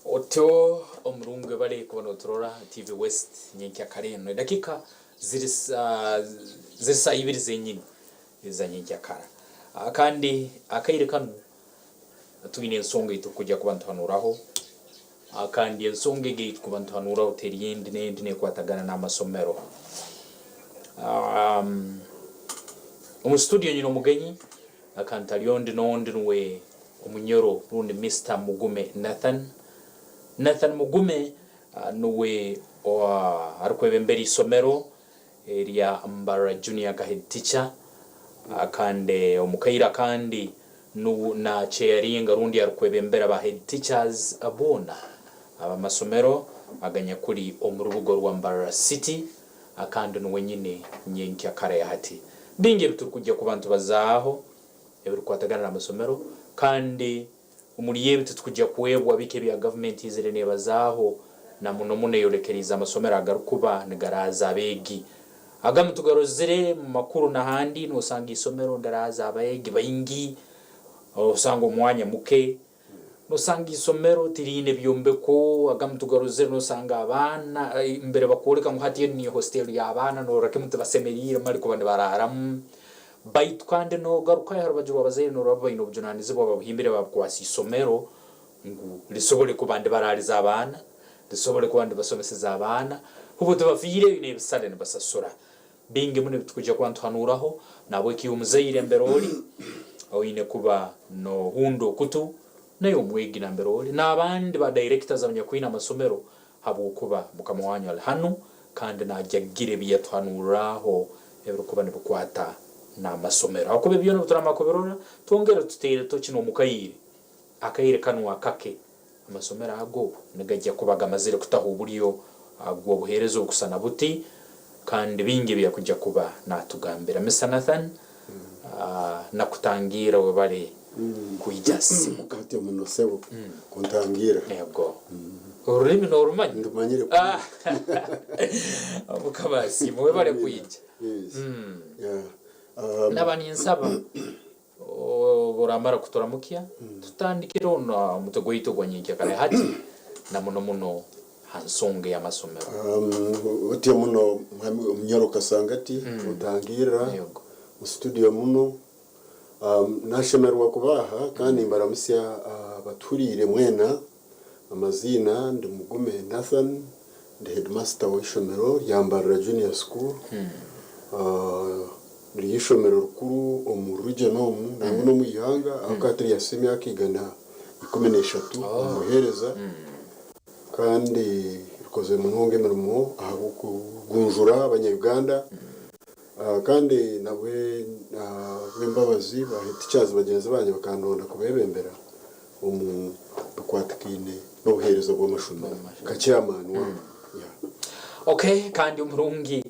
Otyo omurungwe bale kubona oturora TV West nyenkya kareno dakika zirisa ibiri zenyine za nyenkya kara kandi akaire kanu tugine ensonga itu kujya kubantu hanuraho kandi ensonga ege kubantu hanuraho teriyende ne kwatagana n'amasomero mu studio nyino mugenyi akantalyondi nondi nwe umunyoro rundi Mr. Mugume Nathan Mugume nuwe arikwebembera isomero eria Mbara Junior head teacher akande omukaira kandi na chairinga rundi arikwebembera ba head teachers abona aba masomero aganya kuri omurubugo rwa Mbara City akande nuwe nyine nyenkya kare hati binge bitukujya ku bantu bazaho ebiri kwatagana n'amasomero kandi umuriye bitukujya kuwebwa bike bya government izire ne bazaho na muno mune yorekeriza amasomero agarukuba nigaraza abegi agamutugarozire mu makuru nahandi no sanga isomero ndaraza abegi bayingi osanga umwanya muke no sanga isomero tirine byombe ko agamutugarozire no sanga abana imbere bakoreka mu hatiye ni hostel y'abana no rakemutu basemerire mari ko bane bararam bayitwande no garuka yarabajuru abazaye no rabayino bujunanize bo babuhimbire bakwasi isomero ngu lisobole kubande barariza abana lisobole kubande basomeseza abana hubo tubafire ine bisale ne basasura binge mune bitukujya kwantu hanuraho nabo ki umuzayire mberoli aho ine kuba no hundo kutu nayo mwegi na mberoli nabandi ba directors abanyakwina amasomero habo kuba mukamwanya hano kandi najagire biyatwanuraho ebero kuba ne bukwata na masomero akobe byo n'uturamakobero tongera tutere to kino mukayire akayire kanwa kake amasomero ago nigajya kubaga amazire kutaho buriyo agwo buherezo kusana buti kandi binge bya kujya kuba natugambira Mr. Nathan nakutangira we bari kuyijasi mukate muno sebo kuntangira yego ururimi no rumanye ndumanyire abukabasi muwe bari kuyija nabani nsaba boramara kuturamukia tutandikira na mutego yitogwa nyenkya kare hati na muno hansonge ya masomero uti muno umnyoro kasangati utangira mu studio muno nashemerwa kubaha kandi mbaramusya baturire mwena amazina ndi Mugume Nathan the headmaster wa ishomero ya Mbara Junior School riyishomero rukuru omuruje nomu namuno muyihanga akatri yasemi akigana 13 muhereza kandi rikoze mu ntonge mirimo aho kugunjura abanyarwanda kandi nawe wembabazi bahiticaza bagenzi banye bakandonda kubebembera bakwatikine no buhereza bw'amashumba kachairman wa okay kandi umurungi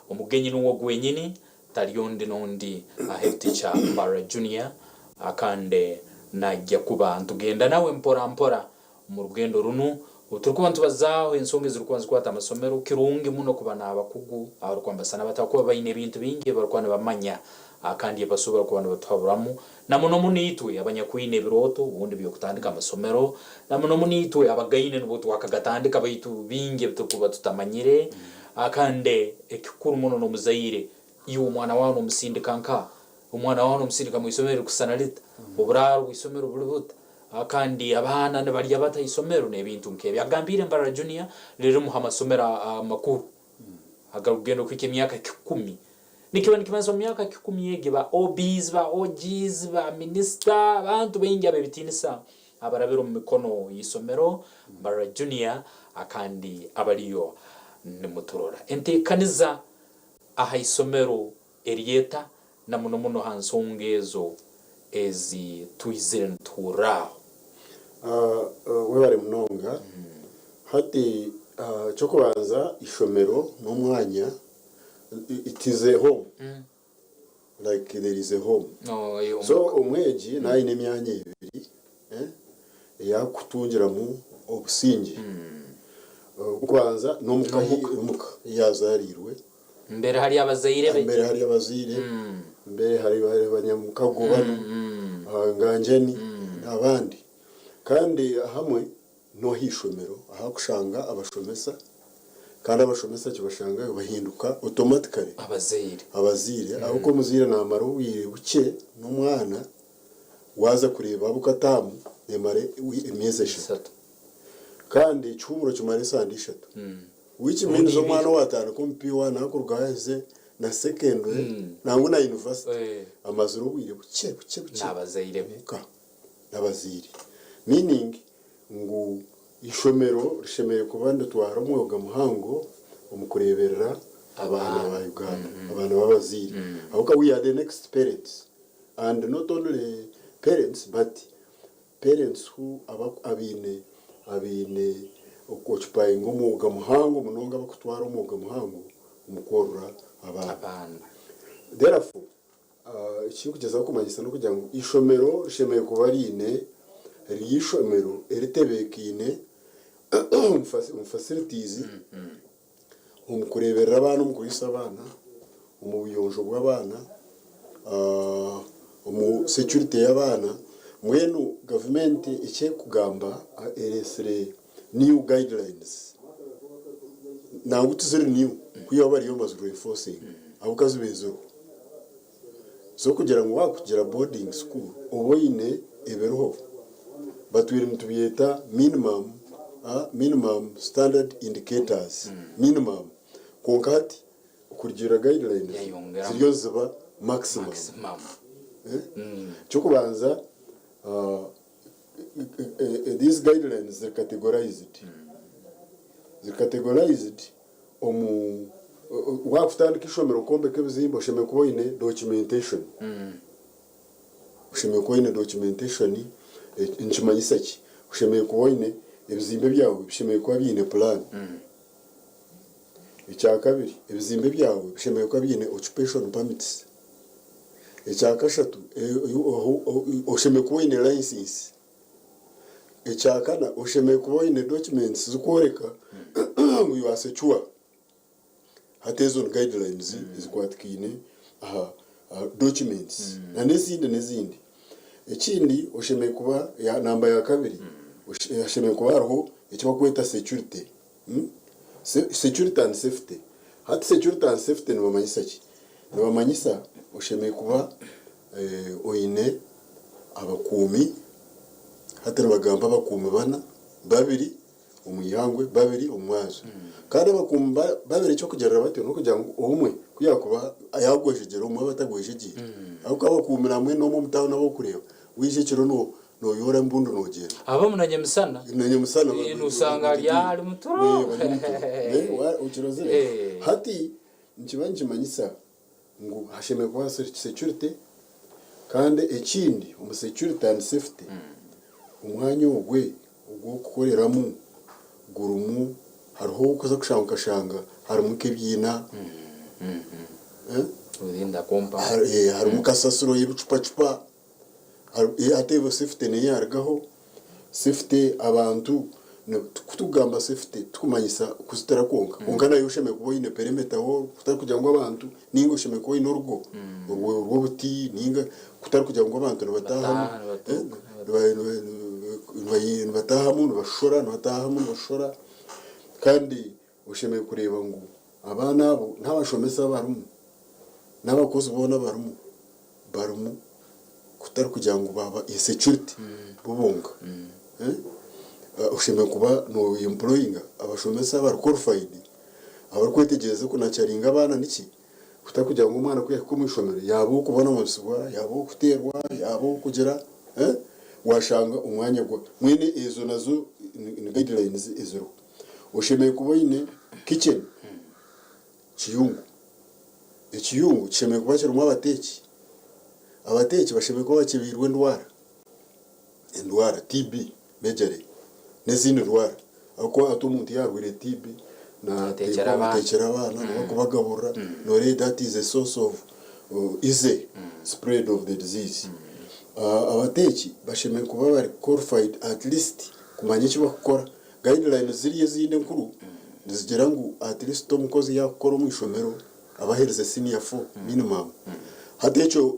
umugenyi nuwo gwenyini talyondi nondi head teacher Mbara Junior akande najya kuba ntugenda nawe mpora mu rugendo runo uturikuba ntubazaho ensonge zirikubanza kwata amasomero kirungi muno kubana abakugu abarukwambasana batakuba bayine bintu bingi barukwana bamanya akandi basobora kubana batwaburamu na muno munitwe abanyakwine biroto ubundi byo kutandika amasomero na muno munitwe abagayine nubo twakagatandika bayitu bingi bitukuba tutamanyire akande ekikuru muno no muzayire iyo umwana wawe umusindika nka umwana wawe umusindika mu isomero kusanalita uburaro isomero buributa akandi abana ne bari abata isomero ne bintu nkebe agambire Mbara Junior rero mu hamasomera makuru agarugendo kwike myaka 10 nikibani kimazo myaka 10 yege ba OBs ba OGs ba minister abantu bengi abebitinisa abarabero mu mikono y'isomero Mbara Junior akandi abariyo ne muturora entekaniza aha isomero erieta na muno hansongezo ezi tuizire nturaho we bari munonga hati cyo kubanza ishomero no mwanya it is a home like there is a home so umweji nayi nemyanya ibiri ya kutungira mu obusingi kwanza no muka yazarirwe mbere hari abazayire mbere hari abanyamukagubano nganjeni abandi kandi hamwe no hishomero aha kushanga abashomesa kandi abashomesa kibashanga bahinduka automatically abazire aho ko muzire namara ubwire buke n'umwana waza kureba bukatamu nemare imyeze 3 kandi cyumuro cyumare sandi 3 which means umwana watana ko mpiwa nakurugaheze na secondary nangu na university amazuru ubwire buke n'abazire n'abazire meaning ngo ishomero rishemeye kubanda twara umwoga muhango umukureberera abana ba Uganda abana babazire aho we are the next parents and not only parents but parents who abine ukochpaye ngomwoga muhango munonga bakutwara umwoga muhango umukorura abana therefore ikintu kugeza kumanyisa no kugira ngo ishomero rishemeye kuba rine rishomero eritebekine facilities umukureberera abana umukurisa abana umubuyonjo bw'abana security y'abana mwenu government icye kugamba eresre new guidelines nangu tuzere new kuyo bari yo mazuru enforcing abukazubezo so kugira ngo wakugira boarding school oboyine eberoho batwire mutubiyeta minimum standard indicators minimum konkati kugira guidelines ziriyo ziba maximum cyo kubanza these guidelines are categorized wakutandika ishomero kombe kebizimba ushemeye kuboyine documentation ushemeye kuboyine documentation inchimanyisaki ushemeye kuboyine ebizimbe byawe bishemeye kuba bine plan icyakabiri ebizimbe byawe bishemeye kuba bine occupation permits icyakashatu ushemeye kuboyine license icyakana ushemeye kuboyine documents zukoreka you are secure hatezo guidelines zikwatikine documents na n'izindi ikindi ushemeye kuba ya namba ya kabiri ushemeye kuba hariho icyo bakwita security security and safety hati security and safety ni bamanyisa ushemeye kuba oine abakumi hati bagamba bakumi bana babiri umuyangwe babiri umwazo kandi bakumba babiri cyo kugerera bate no kugira ngo umwe kuyakuba ayagwejegera umwe batagwejegiye ahubwo abakumira hamwe no mu mutaho nabo kureba wijekero no yora mbundu no gera aba munanye musana usanga ryari muturo ukiroze hati nkibanji manyisa ngo hasheme kwa security kandi ekindi security and safety umwanya ugwe ubwo gukoreramo gurumu hariho kuza kushanga hari mukebyina urinda kompa hari mukasasuro y'ibicupa atebo safety ne yargaho safety abantu kutugamba safety tukumanyisa kuzitera konka ungana yosheme kuboyine perimeter ho kutari kugira ngo abantu ningo sheme ko inorgo urwo buti ninga kutari kugira ngo abantu bataha bashora kandi ushemeye kureba ngo abana abo ntabashomesa barumu n'abakozi bona barumu kutari kugira ngo baba security bubunga ushemeye kuba no employing abashomesa bar qualified abarkwetegereza ko nacaringa abana niki kutari kugira ngo umwana kwiye kumwishomera yabo kubona amasubara yabo kuterwa yabo kugera washanga umwanya gwa mwene izo nazo guidelines izo ushemeye kuboyine kitchen ikiyungu chemeye kuba cyarumwa abateki bashemeye kuba kibirwe ndwara TB mejere nezindi ndwara ako atumuntu yarwire TB na tekera abana no kubagabura no that is a source of easy spread of the disease abateki bashemeye kuba bari qualified at least kumanya icyo bakora guidelines ziriye zinde nkuru zigera ngo at least umukozi yakora umwishomero abahereze senior 4 minimum hatecho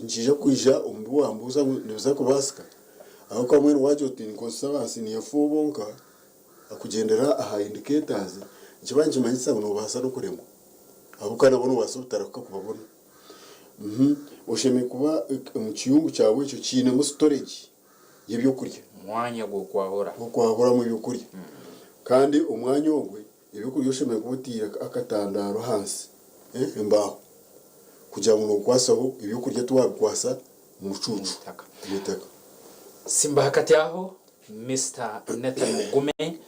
njije kwija umbu wambuza nibuza kubasika aho kamwe waje uti conservancy ni yafubonka akugendera aha indicators kibanje manyisa ngo basa no kuremo aho kana bono wasubutarakuka kubabona usheme kuba mu kiyungu cyawe cyo kine mu storage y'ibyo kurya mwanya go kwahora mu byo kurya kandi umwanya wogwe ibyo kurya usheme kubutira akatandaro hansi imbaho kugira ngo kwasaho ibyo kurya tuwakwasa mu cucu mitaka simba hakati aho Mr. Nathan Mugume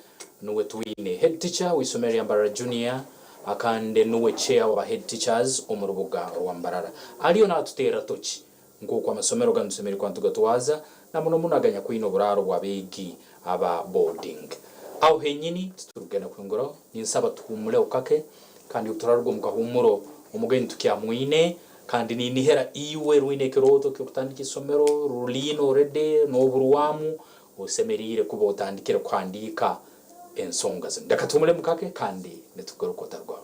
nuwe tuwine head teacher wisomera Mbarara Junior akande nuwe chair wa head teachers umurubuga wa Mbarara aliyo natutera tochi ngoko amasomero ganusomera kwantu gatwaza na muno munaganya kwino buraro bwabegi aba boarding aho henyini turugena kwingoro ninsaba tukumule ukake kandi uturarwo mukahumuro umugeni tukyamwine kandi ni nihera iwe ruine kiroto cyokutandika isomero rulino rede no buruwamu usemerire kuba utandikira kwandika ensonga zimwe ndakatumule mukake kandi netugarukota rwa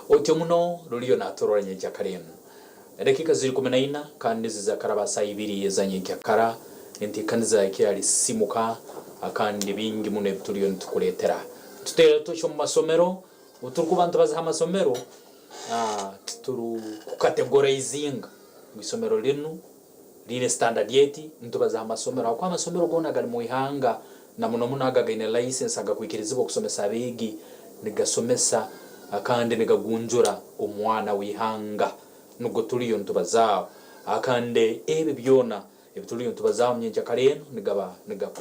Otyo muno rulio natororanye cyakareno dakika ziri 14 kandi zizakaraba saa 2 yezanye cyakara entikaniza ikirali simuka akandi bingi mune tulio ntukuletera tutera cyo mu masomero uturku bantu bazaha amasomero turu categorizing isomero linu line standard yeti ntubazaha amasomero akwa amasomero gona gali mu ihanga na muno munaga gaine license agakwikirizibo kusomesa begi nigasomesa akande nigagunjura umwana wihanga nugo tuliyo ntubazaho akande ebe byona ebituliyo ntubazaho myenja kareno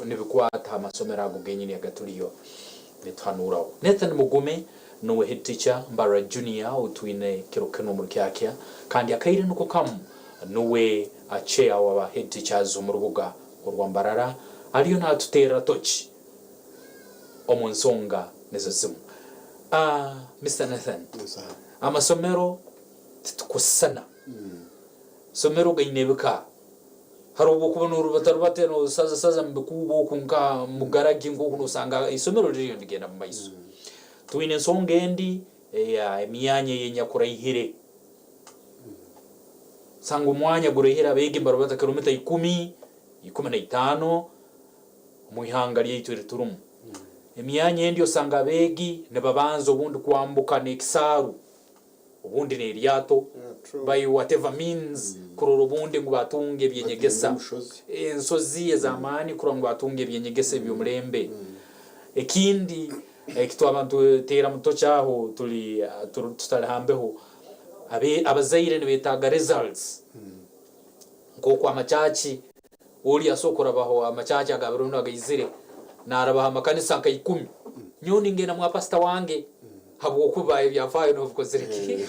nibikwata amasomero ago genyini agatuliyo nitwanuraho Nathan Mugume no head teacher Mbarara Junior utwine kirokeno muri kyakya kandi akaire nuko kam nowe a chair wa head teachers mu rubuga rwa Mbarara aliyo natutera tochi omonsonga nezozimu Mr. Nathan amasomero tukusana somero gainebuka harubo kubona urubatarubate no saza mbikubo kunka mugaragi ngo kunusanga isomero ririyo ndigenda mu maiso twine nsongendi ya emyanye yenyakura ihire sangu mwanya gurehera bege barubata kilomita 15 mu ihanga lyetu riturumu emyanya ndio sanga begi ne babanzo ubundi kwambuka nekisaru ubundi ne ryato by whatever means kuroro ubundi ngo batunge byenyegesa ensozi ezamani kuroro ngo batunge byenyegese by'umurembe ekindi ekitwa abantu tera muto cyaho tuli tutarahambeho abazaire ne betaga results ngoko amachachi uri asokora baho amachachi agabirundo agizire narabaha amakanisa nka 10 nyoni ngena mwa pastor wange habo kubaye byafaye no vukozereki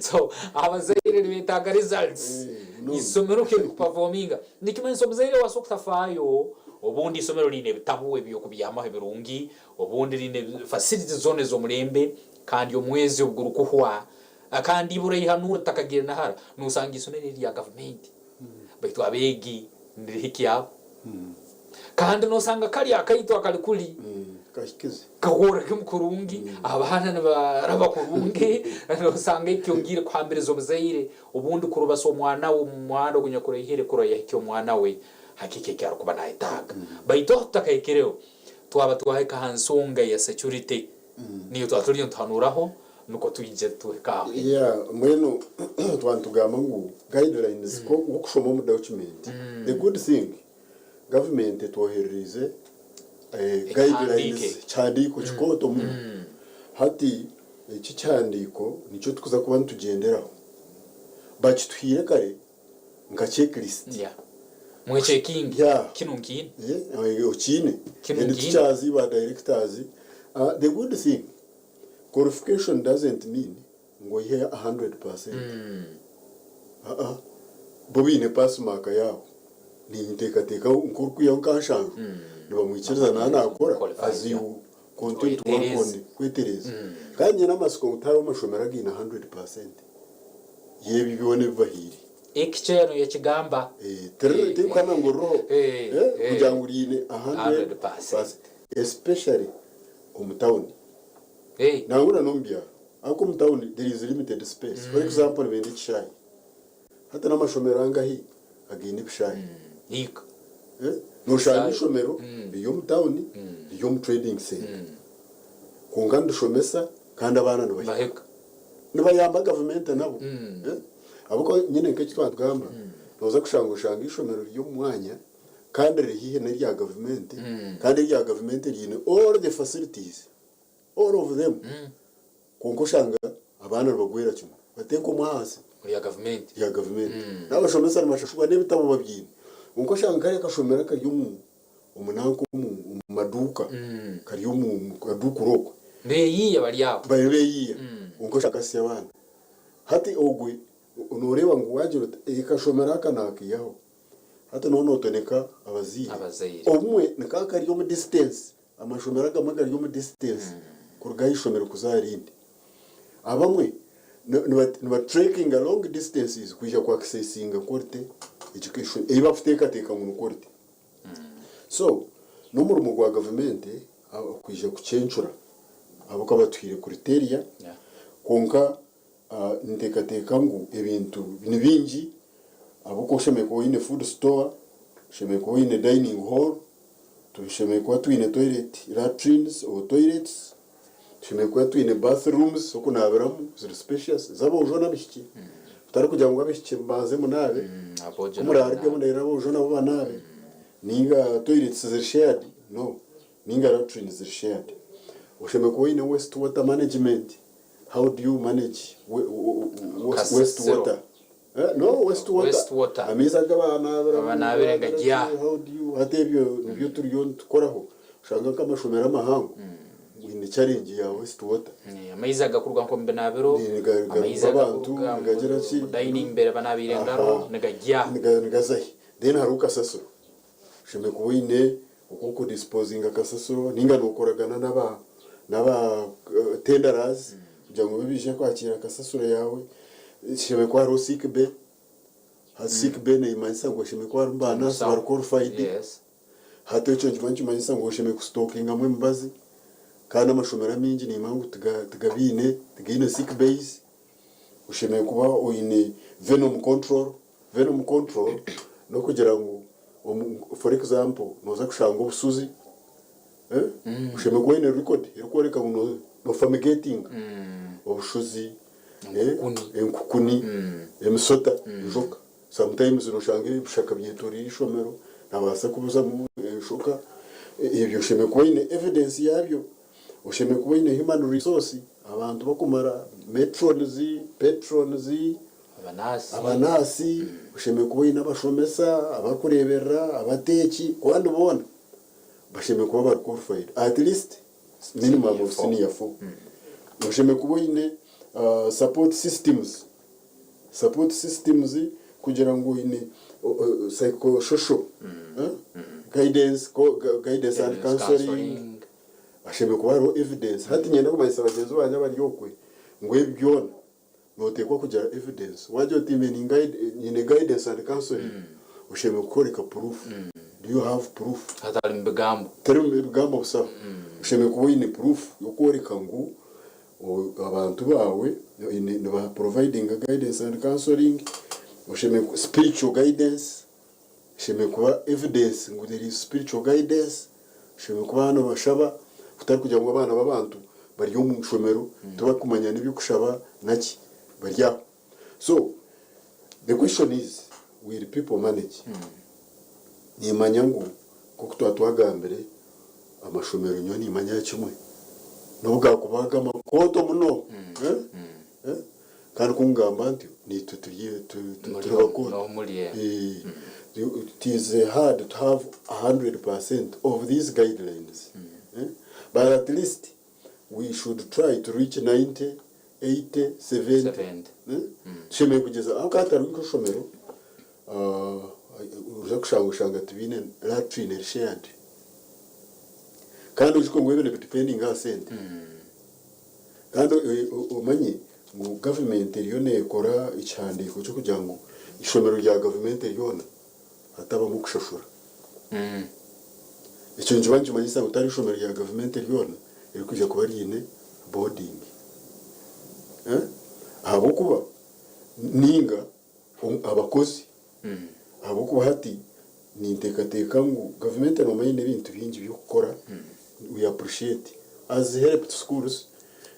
so abazaire bitaga results isomero ke performinga nikimenso muzaire wasokutafayo obundi isomero line bitabuwe byo kubyamaho birungi obundi line facilities zone zo murembe kandi omwezi obugurukuhwa akandi ibura ihanura takagira nahara nusanga isomero ya government baitu abegi ndirihikia kandi no sanga kali akaitwa kalikuli kashikize kahora kimkurungi abana n'abaraba kurungi no sanga ikyongire kwambirizo muzaire ubundi kuruba so mwana wo mwana gunyakura ihere kuro yakyo mwana we hakike cyaro kuba nayitaga baito takayikereo twaba twaheka hansonga ya security niyo twaturiyo ntanuraho nuko tuyije tuka mweno twantugama ngo guidelines ko gukushoma mu document the good thing government tohereze guidelines cyandiko chikoto mu hati iki cyandiko nico tukuza kuba tugenderaho bacitwire kare nga checklist mwe checking kinunki okine and teachers ba directors the good thing qualification doesn't mean ngo ihe 100% bobine pass mark yao ni teka nkurku yankashanga nibamwikiriza nana akora as you content work on kwetereza kandi n'amasiko utari amashomera gina 100% yebi bibone bahiri ikichero yakigamba tekwana ngo ro kugira ngo urine 100%, especially umutawuni nangura nombya ako umutawuni there is limited space. For example bende chai hata n'amashomero angahi agine bishayi yiko nushaka ishomero biyo mutawuni biyo mu trading center kunganda shomesa kandi abana baheka nibayamba government nabo abuko nyine nke twatugamba noza kushanga ishomero ryo mwanya kandi rihihe na rya government kandi rya government rine all the facilities all of them kunko shanga abana bagwera cyuma bateko muhasi ya government n'abashomesa n'amashashwa n'ibitabo babyina kunko shanga kare kashomera karyo umunanko mu maduka karyo mu kadukuroko beyiya baliyapo beyiya kunko shaka si abana hati ogwe unoreba ngo wagira ikashomera kanakiyaho hata none otoneka abaziri omwe nakaka ryo mu distance amashomera gamaga ryo mu distance kurga ishomero kuzarinde abamwe niba trekking along distances kuja ku accessing quality education eba futeka teka mu quality so no mu rumo rwa government kuja kucenchura abo kabatwire criteria konka ndekateka ngo ebintu binibingi abuko shemeko ine food store shemeko ine dining hall tushemeko twine toilet latrines or toilets shemeko twine bathrooms soko naberamu ziri spacious zabo ujona bishiki utari kugira ngo abishiki mbaze munabe kumurarge munera bo ujona bo banabe ninga toilets ziri shared no ninga latrines ziri shared ushemeko ine wastewater management. How do you manage wastewater? No, wastewater. Amiza abana berengajya. How do you atebyo nibyo turiyo tukoraho? Shanga kama shomera mahango. Ni challenge ya wastewater. Amiza gakurwa ko mbe nabero. Amiza abantu ngagera ki dining mbere banabirengaro negajya. Negazahi. Then haruka saso. Sheme kuine ukoko disposing akasaso ninga nokoragana naba tenderers. Jango bibije kwakira kasasura yawe sheme kwa ro sick bay ne imanisa ngo sheme kwa mbana are qualified. Yes. Hata ico njimanci manisa ngo sheme ku stocking amwe mbazi kandi amashomera mingi ni mangu tugabine tugine sick bays usheme kuba oine venom control no kugira ngo for example noza kushanga ubusuzi usheme kuba ine record irukoreka ngo no fumigating obushuzi enkukuni emisota njoka sometimes urushangira bishaka byetori ishomero nabasa kubuza mu shoka ibyo sheme ko ine evidence yabyo usheme ko ine human resource abantu bakumara patrons abanasi usheme ko ine abashomesa abakurebera abateki kwandi bona basheme ko bari qualified at least minimum of senior 4 usheme ko ine support systems kugira ngo ine psychosocial guidance and counseling asheme ko haro evidence hati nyenda ko mayisa bagenzi banya bari yokwe ngo ebyona notekwa kugira evidence waje otimeni guidance and counseling usheme ko reka proof do you have proof hatari mbigambo busa usheme ko ine proof yokoreka ngo abantu bawe ni ba providing guidance and counseling usheme spiritual guidance usheme kuba evidence ngo there is spiritual guidance usheme kuba hano bashaba utari kugira ngo abana b'abantu bari yo mu shomero tubakumanya n'ibyo kushaba naki barya. So the question is, will people manage? Ni manyangu kuko twagambere amashomero nyoni manya kimwe nobuga kubaga makoto muno kandi kungamba nti ni turabakora it is hard to have 100% of these guidelines but at least we should try to reach 90 80 70 sheme kugeza akata rwiko shomero uza kushanga tubine latrine shared kandi uko ngwebene depending on sente kandi umanyi mu government yo nekora icyandiko cyo kugira ngo ishomero rya government ryona hatabamo kushashura icyo nje banje manyisa utari ishomero rya government ryona iri kujya kuba rine boarding abo kuba ninga abakozi abo kuba hati ni intekateka ngo government no mayine bintu bingi byo gukora we appreciate as help to schools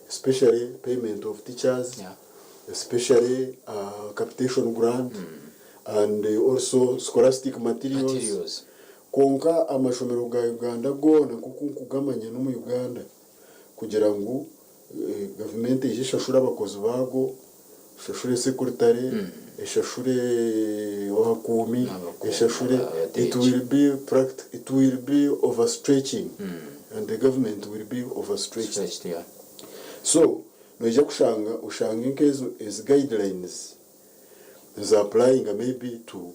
especially payment of teachers especially capitation grant and also scholastic materials konka amashomero ga Uganda gona kugamanya no mu Uganda kugira ngo government yishashura abakozi bago shashure secretary eshashure wakumi eshashure it will be overstretching and the government will be overstretched so noja kushanga ushanga inkezo as guidelines is applying maybe to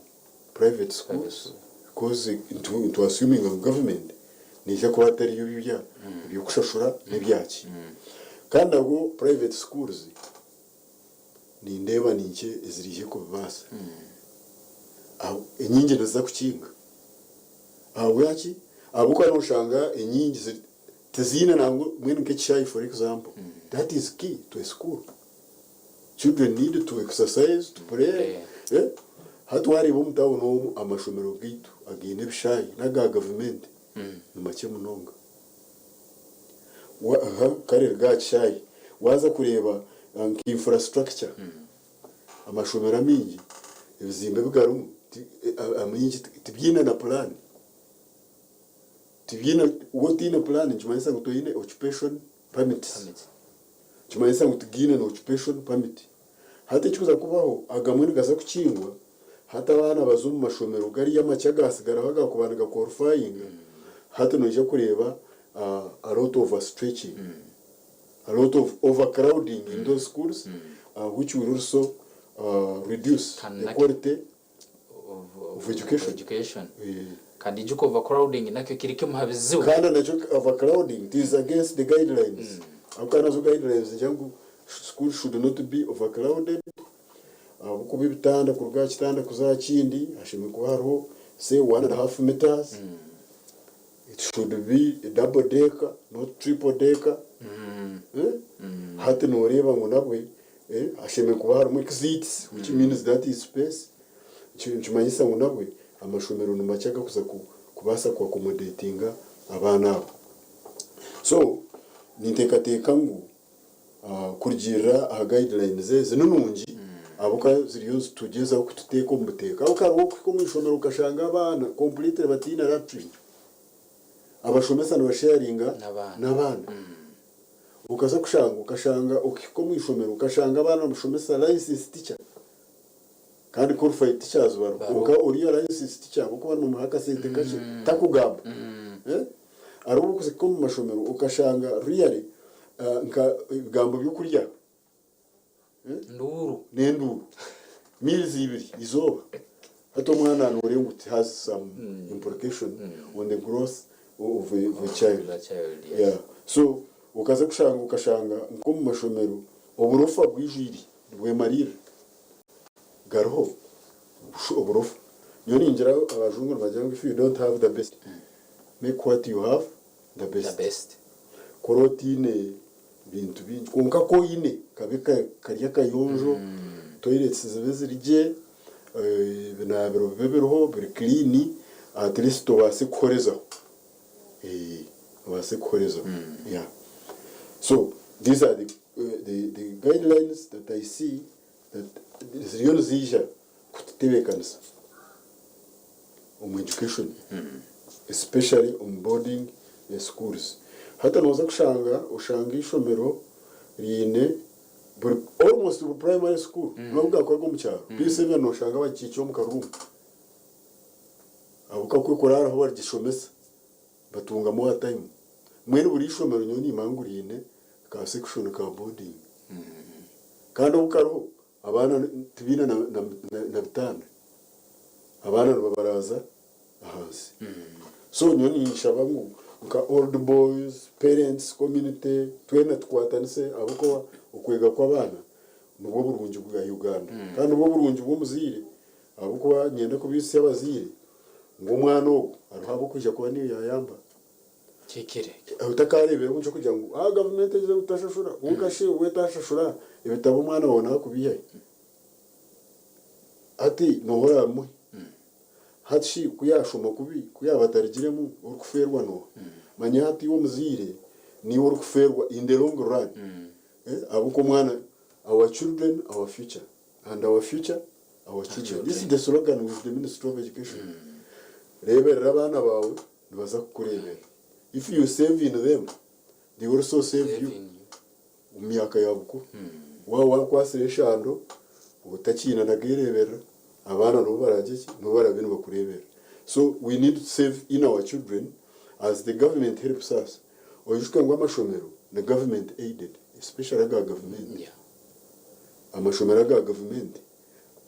private schools because into assuming a government nije ko atari yo byo kushashura nebyaki kandi abo private schools ni ndeba nike izirije ko bibasa enyingi naza kukinga yaki abo kana ushanga enyingi tezina nango mwene nk'icyayi for example that is key to a school. Children need to exercise, to play. Hatwari bo mutawo no amashomero gitu agine bishayi naga government numake munonga kare gachayi waza kureba infrastructure amashomero amingi ibizimbe bigarumu amingi tibyina na plan tibyina wotina plan nchimanisa gutoyine occupation permits chimanisa gutugine no occupation permit hata chikuza kubaho agamwe gaza kukingwa hata abana bazumu mashomero gari y'amacyagasagara baga kubanaga qualifying hata noje kureba a lot of stretching a lot of overcrowding in those schools which will also reduce the quality of education. Kandi juko overcrowding nakyo kirike muhabiziwe kana nacho overcrowding is against the guidelines akana zo guidelines jangu school should not be overcrowded kubi bitanda kuruga kitanda kuzakindi ashimwe ko hariho say 1.5 meters it should be a double decker not triple decker hata no reba ngo nabwe ashimwe ko harimo exits which means that is space chimanyisa ngo nabwe amashomero numacyaga kuza kubasa kwa accommodatinga abana so nintekateka ngo kurgira guidelines zinunungi abuka ziriyo tugeza ko tuteko mbuteka ukaro ko mwishomero ukashanga abana complete batina rapture abashomesa no sharinga nabana ukaza ukashanga ukiko mwishomero ukashanga abana mushomesa license teacher kandi qualified teachers baruka uriyo license teacher kuko bano muhaka sente kaje takugamba arubu kuziko mu mashomero ukashanga really nka gambo byo kurya nduru mizi ibiri izoba hato mwana nore nguti has some implication on the growth of a child. Yeah, so ukaza ukashanga nko mu mashomero uburofa bwijiri bwe marira garho uburofa nyoni ngira abajungu bajyanga if you don't have the best make what you have the best korotine bintu bintu konka ko ine kabika kariya kayonjo toilets zibezirije binabero beberoho biri clean at least wase koreza wase koreza yeah. So these are the guidelines that I see that ziriyo zija kutebekanisa education especially on boarding schools hata noza ushanga ishomero rine almost primary school nubwo kwago mu cyaro P7 no shanga bakicho mu karumu abuka kwikorara aho barigishomesa batunga mo time mwene buri ishomero nyoni imangurine ka section ka boarding kandi ubukaro abana tibina na bitanda abana babaraza hasi so nyoni shabangu nka old boys parents community twena twatanise abuko ukwega kw'abana nubwo burungi bwa Uganda kandi nubwo burungi bwo muzire abukuba nyenda kubisi abazire ngo umwana ogo aruhabo kujya kuba niyo yayamba kikire utakarebe ngo kujya ngo government ize utashashura ukashi wetashashura ibitabo umwana wona kubiye ati nohora mu hatshi kuyashoma kubi kuyabatarigiremo urukuferwa no manya hati wo muzire ni urukuferwa in the long run abuko mwana our children our future and our future our children. This is the slogan of the Ministry of Education. Rebera abana bawe nibaza kukurebera. If you save in them, they also save you. Umyaka yabuko. Wawa kwasire shando utakina nagirebera abana no baragiki no barabintu bakurebera. So we need to save in our children as the government helps us. Oyushka ngo amashomero the government aided, especially the government. Yeah. Amashomero ga government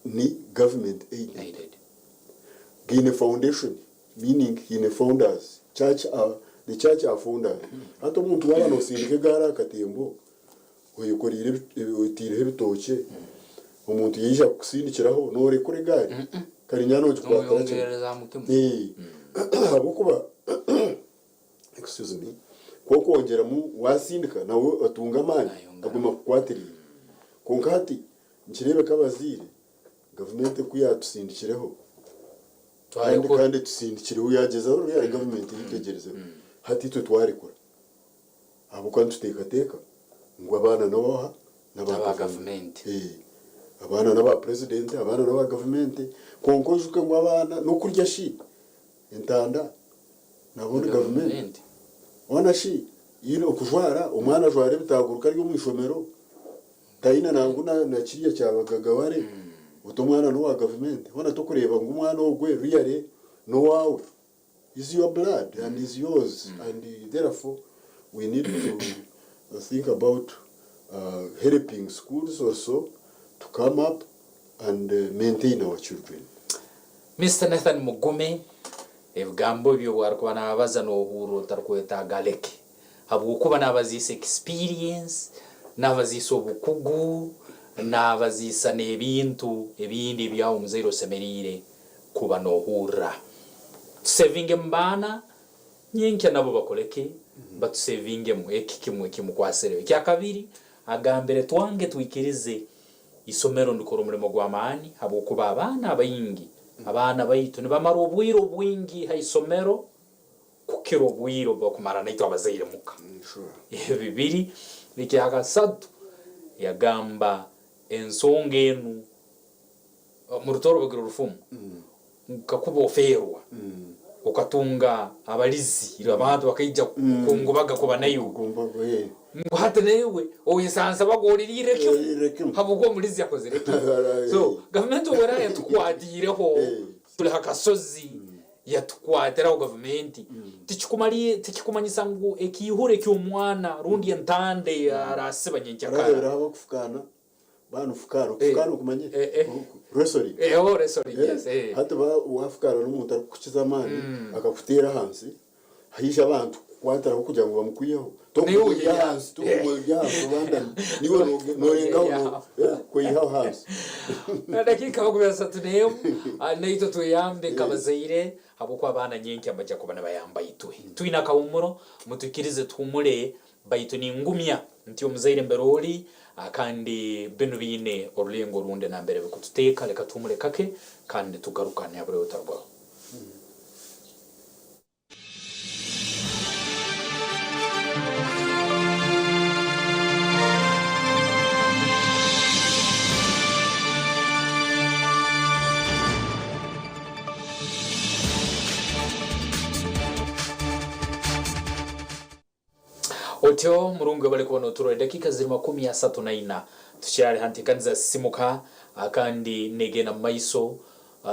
ni government aided. Gine foundation meaning gine founders church are the church are founders. Hato muntu waba no sindike gara katembo oyikorire utire hebitoke umuntu yisha kusindikiraho nore kure gari karinyano cyongereza mukimu abukuba excuse me koko ongera mu wasindika nawe atunga amani aguma kwatiri konkati nkirebe kabazire government kuyatusindikireho kandi tusindikireho yagezaho ya government yitegereze hati tutwarekura abo kandi tutekateka ngo abana noha n'aba government abana n'aba president abana n'aba government konkojuke ngo abana no kurya shi entanda nabone government ona shi yino kujwara umwana jware bitaguruka ari mu ishomero tayina nanguna na kiriya cyabagagaware utomwana no wa government wana tukureba ngo umwana ogwe riyare no wawe is your blood and is yours and therefore we need to think about helping schools also to come up and maintain our children. Mr. Nathan Mugume ebigambo byo bwarikuba nabaza n'ohuro tarukweta galeke habwokuba nabazise experience nabazise obukugu nabazisa n'ebintu ebindi byawo muzairo semerire kuba nohura saving mbana nyenke nabo bakoleke but saving mu ekikimwe kimukwasere kya kabiri agambere twange twikirize isomero ndukora umurimo gw'amani habwokuba abana abayingi abana baitu nibamara obwiro bwingi haisomero kukiro obwiro bwokumara naito abazaire muka bibiri bikyaga satu yagamba ensonga enu mu rutoro bagiro rufumu kakuba oferwa ukatunga abalizi abantu bakayija kungubaga kuba nayo ngo hata newe oyisansa bagolirire cyo habugo mulizi yakoze reke so government wera yatukwadiriho tuli hakasozi yatukwatira government tikikumanyisa ngo ekihure cy'umwana rundi entande arasebanye ncyakara rabo kufukana banu fukaro kumanye resori yes hata ba wafukara n'umuntu akukiza amani akakutera hansi hayisha abantu kwatara kugira ngo bamukuyeho niwe hansi banda niwe norengaho kuyiha hansi dakika bakubesa tuneyo naito tuyambe kabazaire habukwa abana nyenke amajya kubana bayambaye tuina kawumuro mutukirize tumure baitu ni ngumya ntiyo muzaire mberoli akandi binu bine orulengo runde na mbere bikututeka leka tumure kake kandi tugarukane abure utarwa Otyo murungu bali kubona turore dakika zirimo 34 tucyari hantikaniza simuka akandi negena maiso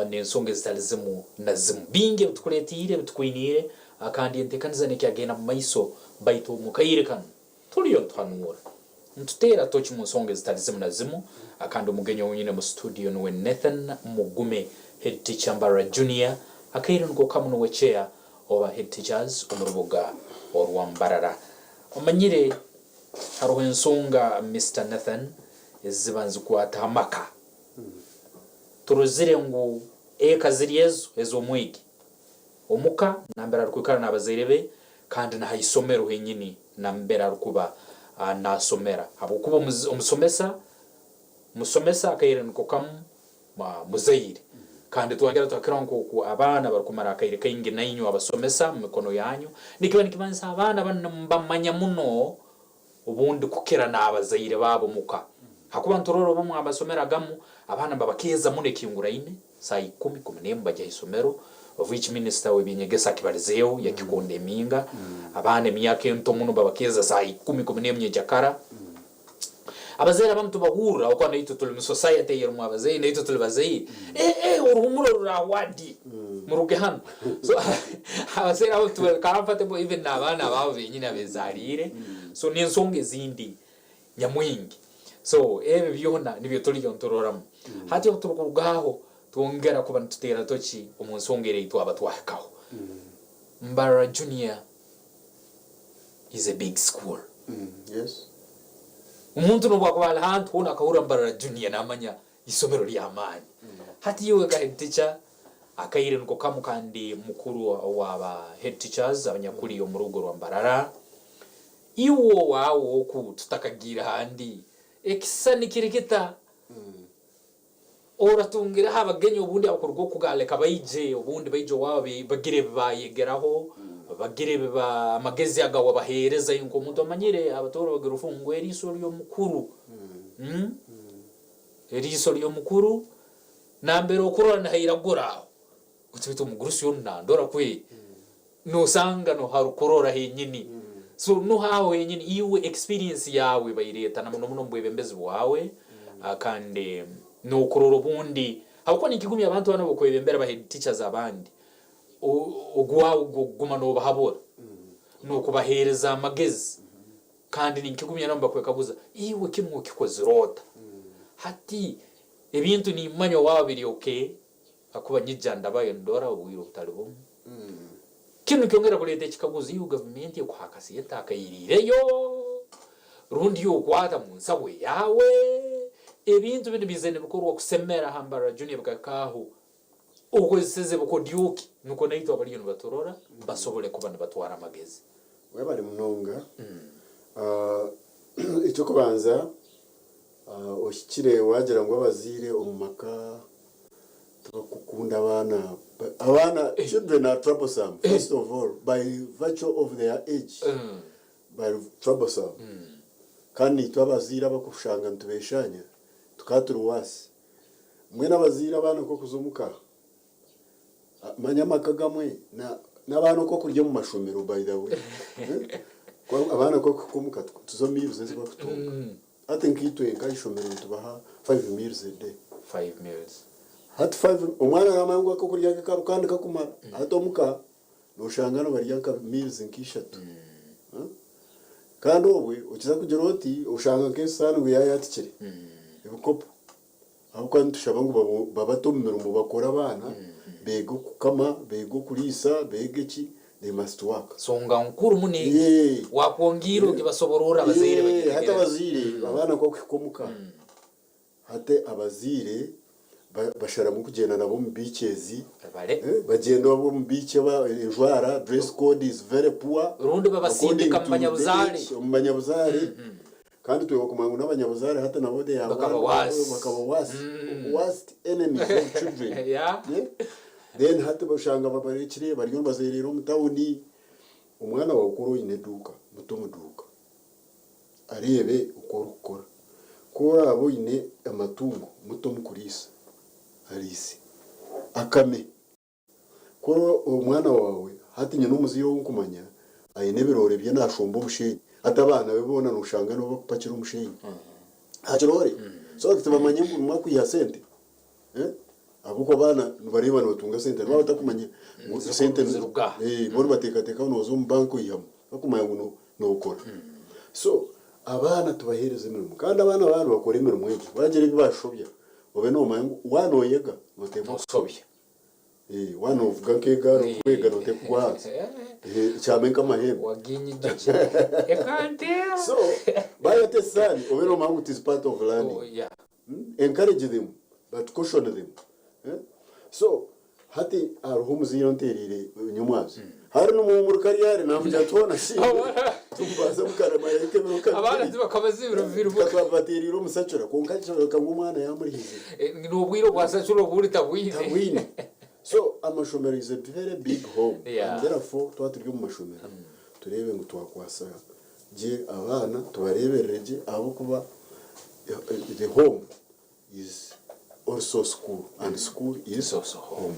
nensonge zitalizimu nazimu binge tukuletire tukwinire akandi ntekaniza nekyagena maiso baito mukayirekana tuliyo twanura ntutera tochi mu nsonge zitalizimu nazimu akandi umugenyo wenyine mu studio no Nathan Mugume head teacher Mbara Junior akayire ngo kamuno wechea oba head teachers umurubuga orwambarara omanyire haruho ensonga Mr. Nathan ezibanzi kwatamaka turuzire ngo ekaziryezo ez'omwegi omuka nambera rukwikara n'abazaire be kandi nahayisomero henyini nambera rukuba nasomera habukuba musomesa akaire nko kamu muzaire kandi twagera twakira nko abana barikumara akaire kaingi nainyo abasomesa mu mikono yanyu nikiba nikimanisa abana bamanya muno ubundi kukira n'abazaire babo muka hakuba ntororo bamwe abasomera gamu abana babakeza mune kiyunguraine saa 10 bajya isomero of which minister webinyegesa kibalizeo yakikonde minga abana emyaka ento muno babakeza saa 10 jakara abazaire abantu bahura uko naito tuli mu society yero mu abazaire naito tuli bazaire uruhumuro rurawadi muruge hano so abazaire abantu karafate bo even nabana babo benyine abezarire so nensonge zindi nyamwingi so ebe byona nibyo tuli yontororamo hati oturugaho tuongera kuba tutera tochi omunsongere itu abatwakaho Mbarara Junior is a big school. Yes. Umuntu no bwakubala hantu ona kahura Mbarara Junior namanya isomero ly'amani hati yewe ga head teacher akaire nko kamukandi mukuru wa head teachers abanyakuri yo mu rugo rwa Mbarara iwo wawo ku tutakagira handi ekisani kirikita ora tungira habagenye ubundi abakorwa kugale kabayije ubundi bayijo wabe bagire bayegeraho bagire ba amagezi agawa bahereza inko umuntu amanyire abatora bagira ufungwe eriso ryo mukuru eriso ryo mukuru nambere okurana hayiragora utubito mugurusi yo ndora kwe no sanga no harukorora henyini so no hawe henyini iwe experience yawe bayireta na muno mbwebembezi wawe akande no kuroro bundi hakuko nikigumya abantu bana bokwebembera ba head teachers abandi ogwa guma no bahabora no kubahereza amagezi kandi nikigumya namba kwekabuza iwe kimwe kikozirota hati ebintu ni manyo wabiri okay akuba nyijanda baye ndora ubwiro talibo kinu kyongera kulete kikaguzi yu government yo kwakasi yetakayirireyo rundi yo kwata munsawe yawe ebintu bindi bizene bukorwa kusemera Mbarara Junior bakakaho ukweseze bukodyoki nuko naito abali no batorora basobole kubana batwara amagezi we bari munonga icyo kubanza oshikire wagira ngo abazire omumaka tukukunda abana children are troublesome first of all by virtue of their age by troublesome kandi twabazira bakushanga ntubeshanya tukaturuwasi mwe n'abazira abana ko kuzumuka manyamaka gamwe n'abana ko kurya mu mashomero by the way abana ko kumuka tuzomiruze ziba kutunga I think itwe kayishomero tubaha 5 meals a day 5 meals hat 5 umwana namangu ko kurya kandi kakumara atomuka no shangano barya ka meals nkishatu kandi obwe ukiza kugira oti ushanga kesana uyayatikire ibikopo ahubwo ntushaba ngo babatomera mu bakora abana bego kukama bego kulisa begeki they must work songa nkuru munenge wakwongiro gibasoborora abazire bagira hata abazire abana ko kwikomuka hate abazire bashara mu kugenda nabo mu beaches bagenda bo mu beach jwara dress code is very poor rundi babasindika mu banyabuzari kandi tuwe kumangu n'abanyabuzari hata nabode ya bakaba worst enemies of children yeah then hata bashanga babarekire bari yo bazerero mutawuni umwana wa ukuru ineduka mutomuduka arebe ukora kora abo ine amatungo mutomukurisa arisi akame kora umwana wawe hatinya n'umuziro wo kumanya ayinebirore bye nashomba ubushenyi atabana bebona nushanga no bakupakira umushenyi hajorore so kitabamanye mu kwiha sente abuko bana bareba no tunga sente baba takumanye sente bone batekateka nozo mu banko yamo bakumanya ngo no ukora so abana tubahereze imirimo kandi abana bakora imirimo y'iki bagire bibashobya obe no mangu wanoyega notemo sobya one of gankega kwega note kwa cyamenka mahembe waginyi gice ekante so by the son obe no mangu is part of learning oh yeah encourage them but caution them so hati aruho muziro nterire nyumwazo hari no mu kariyare navuga tubona shi tumbaza mukarama yake biruka abana zibakabazi biruviru kabateriro musacura konkacura kangumwana yamurihize n'ubwiro bwasacura burita wine so amashomero is a very big home and therefore twaturyo mu mashomero turebe ngo twakwasa je abana tubarebereje abo kuba the home is also school and school is also home.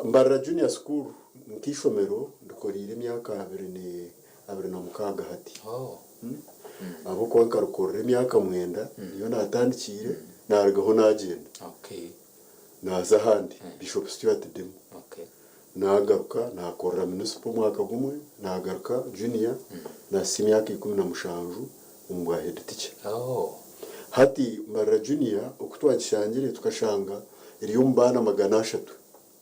Mbarra junior school nkishomero ndikorire imyaka 2026 hati abo ko nkarukorera imyaka 9 niyo natandikire naragaho nagenda naza handi Bishop Stuart Demo nagaruka nakorera municipal mwaka gumwe nagaruka junior na simyaka 17 umwa head teacher hati Mbarra junior okutwagishangire tukashanga iriyo mbana 300.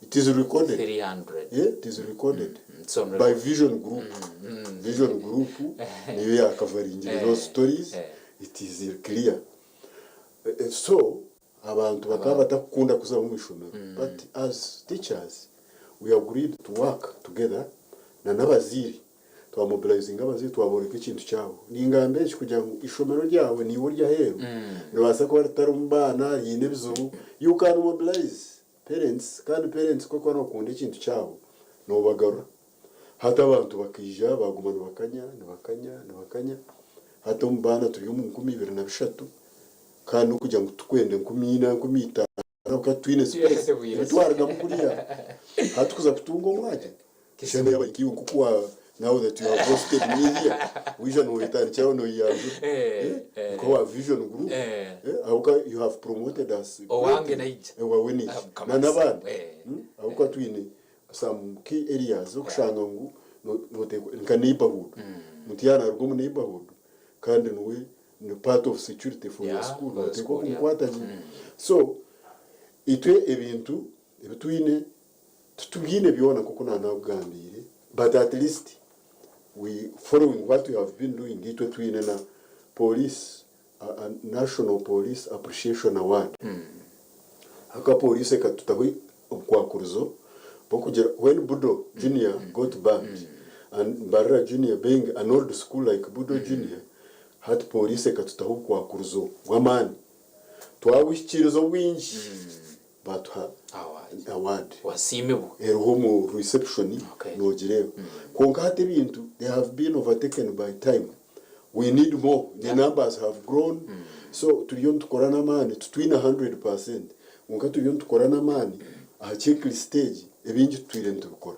It is recorded 300. Yeah, it is recorded by Vision Group. Vision Group niwe yakavaringira those stories. It is clear. So abantu bakaba batakunda kuza mu mishomero, but as teachers we agreed to work together na nabaziri twa mobilizing abaziri twaboreka ikintu cyabo ningambe kujya ishomero ryawe ni burya hero nibasa ko batarumbana yine bizubu you can mobilize parents kandi parents koko no kunda ikintu cyabo no bagarura hata abantu bakija bagumana bakanya hata umbana turi mu 2023 kandi ukujya ngo tukwende 10 ka twine space bitwarga mukuriya hatukuza kutunga umwaje kishane yabakiye kuko now that you have hosted media Vision witari cyawo no yazo ko wa Vision Group ahuka you have promoted us owange naije ewa weni na nabandi ahuka twine some key areas okushanga ngo note nka neighborhood mutiyana rugo mu neighborhood kandi nuwe no part of security for your school note ko kukwata so itwe ebintu ebitwine tutugine biona kuko nanabugambire but at least we following what we have been doing itwe twine na police a national police appreciation award aka police katutawi okwakuruzo bokugera when Budo Junior got banned and Mbarra Junior being an old school like Budo Junior had police katutaho kwakuruzo wamani twawishikirizo winji but award wasimibu eromo reception no gireo konka hate bintu they have been overtaken by time we need more the numbers have grown so turiyo tukorana mani tutwina 100% konka turiyo tukorana mani a checklist stage ebingi twirente bukora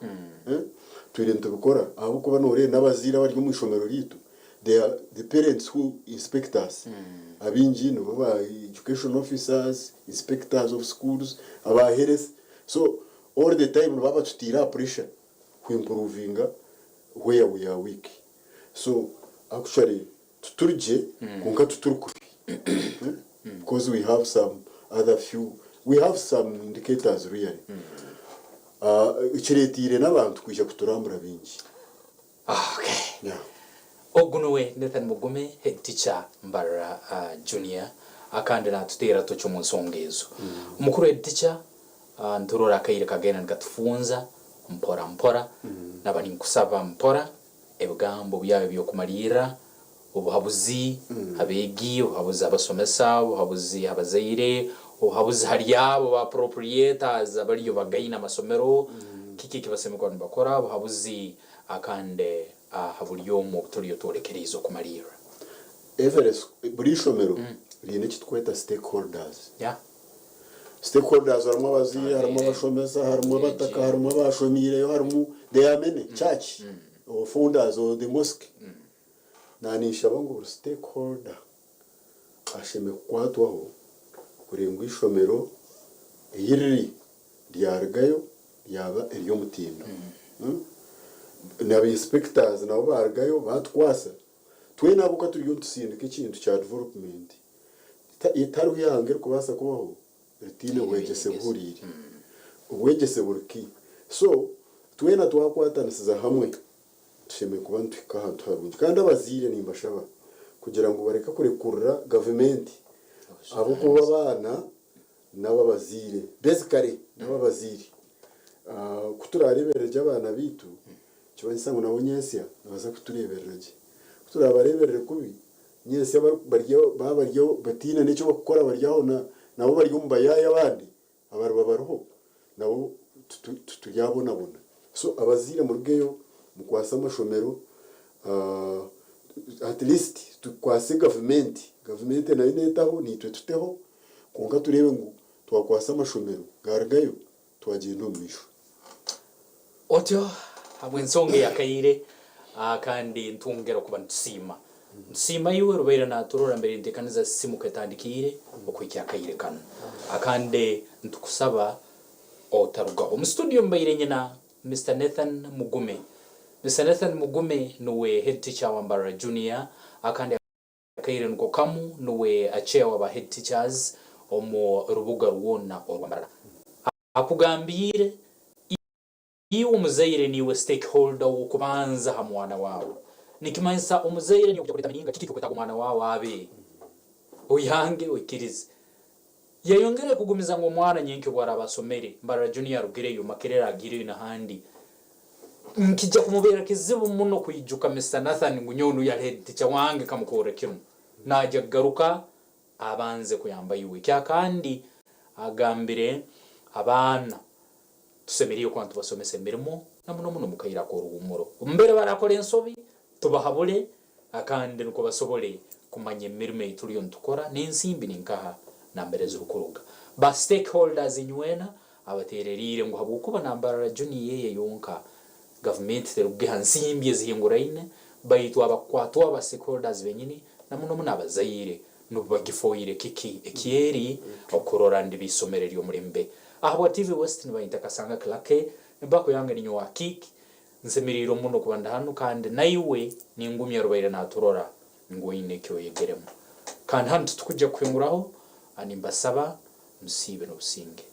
twirente bukora abo kuba nore nabazira bari mu ishomero rito they are the parents who inspect us abingi no baba education officers inspectors of schools aba health so all the time baba tutira pressure to improving where we are weak so actually tuturje konka tuturku because we have some other few we have some indicators really ikiretire n'abantu kujya kuturambura bingi okay ogunwe Nathan Mugume head teacher Mbarra Junior akandi natutera tocho munsongezo umukuru head teacher nturora kayire kagena ngatufunza mpora nabani kusaba mpora ebugambo byawe byo kumarira ubuhabuzi abegi ubuhabuzi abasomesa ubuhabuzi abazaire ubuhabuzi hariyabo ba proprietors abariyo bagayina amasomero kiki kibasemeko bakora ubuhabuzi akande haburiyo mu turiyo torekerizo kumarira Everest burishomero rine kitweta stakeholders stakeholders harimo abaziri harimo abashomesa harimo abataka harimo abashomire harimo they are many church or founders or the mosque nanisha bango stakeholder asheme kwatwaho kurengwa ishomero yiri ryargayo yaba eriyo mutindo nabe inspectors nabo bargayo batwasa twe nabuka turiyo tusindika ikintu cya development itaru yange kubasa kubaho retine wegese buriri wegese burki so twena twakwatanisiza hamwe tusheme kuba ntwika hantu harungi kandi abazire nimbashaba kugira ngo bareka kurekurura government abo kuba bana n'ababazire basically n'ababazire kuturareberera abana bitu kiba gisango nabo nyesya baza kutureberera kuturabareberera kubi nyesya baryo batina n'icyo bakora baryaho nabo baryo mbayaya abandi abaruho nabo turyabona so abazire mu rweyo mu kwasa amashomero at least tukwase government nayo netaho nitwe tuteho konka turebe ngo twakwasa amashomero garagayo twagenda umwisho otyo hamwe nsonge yakayire kandi ntungero kuba nsima yiwe rubaira naturora mbere ndekaniza simu katandikire okwikya akayire kana akande ntukusaba otarugaho mu studio mbayire nyina Mr. Nathan Mugume. Mr. Nathan Mugume nuwe head teacher wa Mbarara Junior akande akayire nuko kamu nuwe a chair wa head teachers omo rubuga ruwona Mbarara. Akugambire iyo umuzaire niwe stakeholder ukubanza ha mwana wawe. Nikimanisa umuzaire ni ukujya minga kiki kweta mwana wawe abe. Oyange okirize. Yayongere kugumiza ngo mwana nyenke bwara abasomere Mbarara Junior rugireyo makerera agire na handi. Nkijya kumubera kizibu muno kuyijuka Mr. Nathan ngunyonu ya head teacher wange kamukore kino. Najya garuka abanze kuyambaye iwe kandi agambire abana tusemeriyo kwantu basomese mirimo namuno muno mukayira ko ruhumuro umbere barakora ensobi tubahabule akande nuko basobole kumanye mirime turiyo ntukora n'insimbi ninkaha nambere z'urukuruga ba stakeholders inywena abatererire ngo habukuba Mbarara Junior yeye yonka government terubwe hansimbi zihinguraine bayitwa abakwatwa aba stakeholders benyini namuno muno abazayire nubagifoyire kiki ekieri okurora ndi bisomerero yo murimbe aho TV West nibayita kasanga klake mbako yange ninyo wa kick nsemiriro muno kubanda hano kandi nayiwe ningumi ya rubaira naturora ngo ine cyo yegeremo kandi hano tukujya kwinguraho ani mbasaba musibe no businge